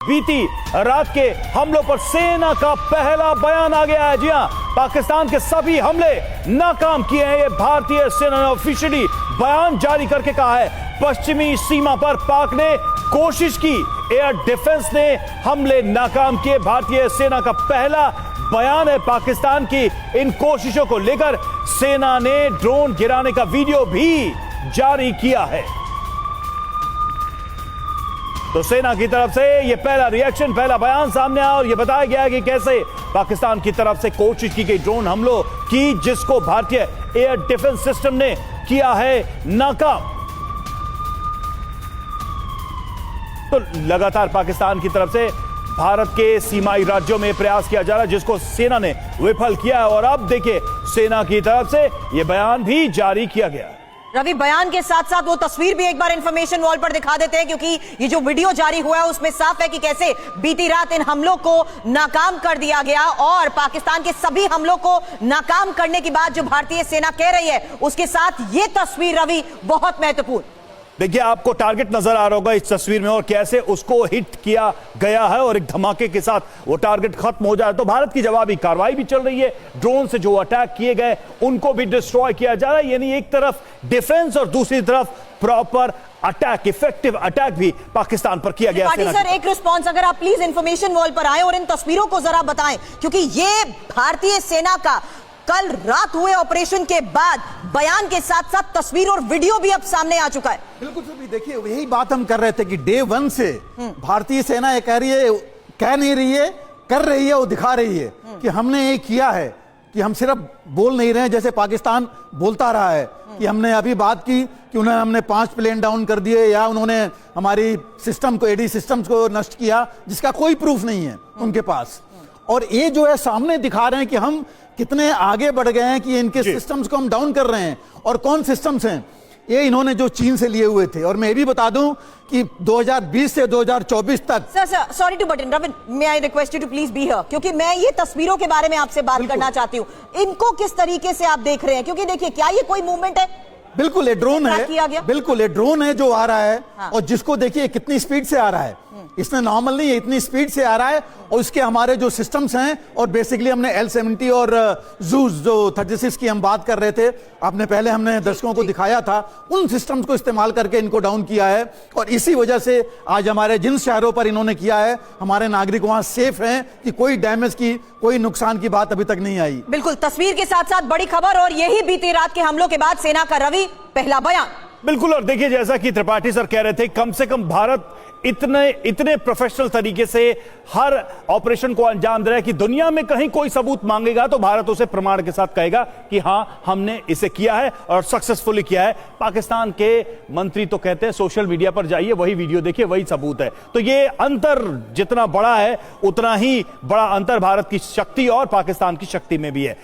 बीती रात के हमलों पर सेना का पहला बयान आ गया है। जी हां, पाकिस्तान के सभी हमले नाकाम किए हैं। ये भारतीय सेना ने ऑफिशियली बयान जारी करके कहा है। पश्चिमी सीमा पर पाक ने कोशिश की, एयर डिफेंस ने हमले नाकाम किए। भारतीय सेना का पहला बयान है पाकिस्तान की इन कोशिशों को लेकर। सेना ने ड्रोन गिराने का वीडियो भी जारी किया है। तो सेना की तरफ से यह पहला रिएक्शन, पहला बयान सामने आया और यह बताया गया है कि कैसे पाकिस्तान की तरफ से कोशिश की गई ड्रोन हमलों की, जिसको भारतीय एयर डिफेंस सिस्टम ने किया है नाकाम। तो लगातार पाकिस्तान की तरफ से भारत के सीमाई राज्यों में प्रयास किया जा रहा है, जिसको सेना ने विफल किया है। और अब देखिए, सेना की तरफ से यह बयान भी जारी किया गया। रवि, बयान के साथ साथ वो तस्वीर भी एक बार इंफॉर्मेशन वॉल पर दिखा देते हैं, क्योंकि ये जो वीडियो जारी हुआ है उसमें साफ है कि कैसे बीती रात इन हमलों को नाकाम कर दिया गया। और पाकिस्तान के सभी हमलों को नाकाम करने के बाद जो भारतीय सेना कह रही है, उसके साथ ये तस्वीर रवि बहुत महत्वपूर्ण। देखिए, आपको टारगेट नजर आ रहा होगा इस तस्वीर में और कैसे उसको हिट किया गया है और एक धमाके के साथ वो टारगेट खत्म हो जाए। तो भारत की जवाबी कार्रवाई भी चल रही है। ड्रोन से जो अटैक किए गए उनको भी डिस्ट्रॉय किया जा रहा है। यानी एक तरफ डिफेंस और दूसरी तरफ प्रॉपर अटैक, इफेक्टिव अटैक भी पाकिस्तान पर किया गया। सर, एक रिस्पॉन्स अगर आप प्लीज इंफॉर्मेशन वॉल पर आए और इन तस्वीरों को जरा बताएं, क्योंकि ये भारतीय सेना का कल रात हुए ऑपरेशन के बाद बयान के साथ साथ तस्वीर और वीडियो भी अब सामने आ चुका है। बिल्कुल सभी, देखिए यही बात हम कर रहे थे कि डे वन से भारतीय सेना ये कह रही है, कह नहीं रही है, कर रही है और दिखा रही है कि हमने ये किया है, कि हम सिर्फ बोल नहीं रहे हैं जैसे पाकिस्तान बोलता रहा है कि हमने अभी बात की कि उन्होंने हमने 5 प्लेन डाउन कर दिए या उन्होंने हमारी सिस्टम को, एडी सिस्टम्स को नष्ट किया, जिसका कोई प्रूफ नहीं है उनके पास। और ये जो है सामने दिखा रहे हैं कि हम कितने आगे बढ़ गए हैं, कि इनके सिस्टम्स को हम डाउन कर रहे हैं। और कौन सिस्टम्स हैं ये? इन्होंने जो चीन से लिए हुए थे। और मैं भी बता दूं कि 2020 से 2024 तक। Sir, sorry to butt in, Ravin, may I request you to please be here, क्योंकि मैं ये तस्वीरों के बारे में आपसे बात करना चाहती हूँ। इनको किस तरीके से आप देख रहे हैं? क्योंकि देखिए, क्या ये कोई मूवमेंट है? बिल्कुल ये ड्रोन है, बिल्कुल ये ड्रोन है जो आ रहा है। हाँ। और जिसको देखिए कितनी स्पीड से आ रहा है, इसमें नॉर्मल नहीं है, इतनी स्पीड से आ रहा है। और इसके हमारे जो सिस्टम्स हैं, और बेसिकली हमने L-70 और जूस जो 36 की हम बात कर रहे थे, आपने पहले हमने दर्शकों को दिखाया था, उन सिस्टम्स को इस्तेमाल करके इनको डाउन किया है। और इसी वजह से आज हमारे जिन शहरों पर इन्होंने किया है, हमारे नागरिक वहां सेफ हैं, कि कोई डैमेज की, कोई नुकसान की बात अभी तक नहीं आई। बिल्कुल, तस्वीर के साथ साथ बड़ी खबर, और यही बीती रात के हमलों के बाद सेना का रवि पहला बयान। बिल्कुल, और देखिए, जैसा कि त्रिपाठी सर कह रहे थे, कम से कम भारत इतने प्रोफेशनल तरीके से हर ऑपरेशन को अंजाम दे रहा है कि दुनिया में कहीं कोई सबूत मांगेगा तो भारत उसे प्रमाण के साथ कहेगा कि हां, हमने इसे किया है और सक्सेसफुली किया है। पाकिस्तान के मंत्री तो कहते हैं सोशल मीडिया पर जाइए, वही वीडियो देखिए, वही सबूत है। तो ये अंतर जितना बड़ा है, उतना ही बड़ा अंतर भारत की शक्ति और पाकिस्तान की शक्ति में भी है।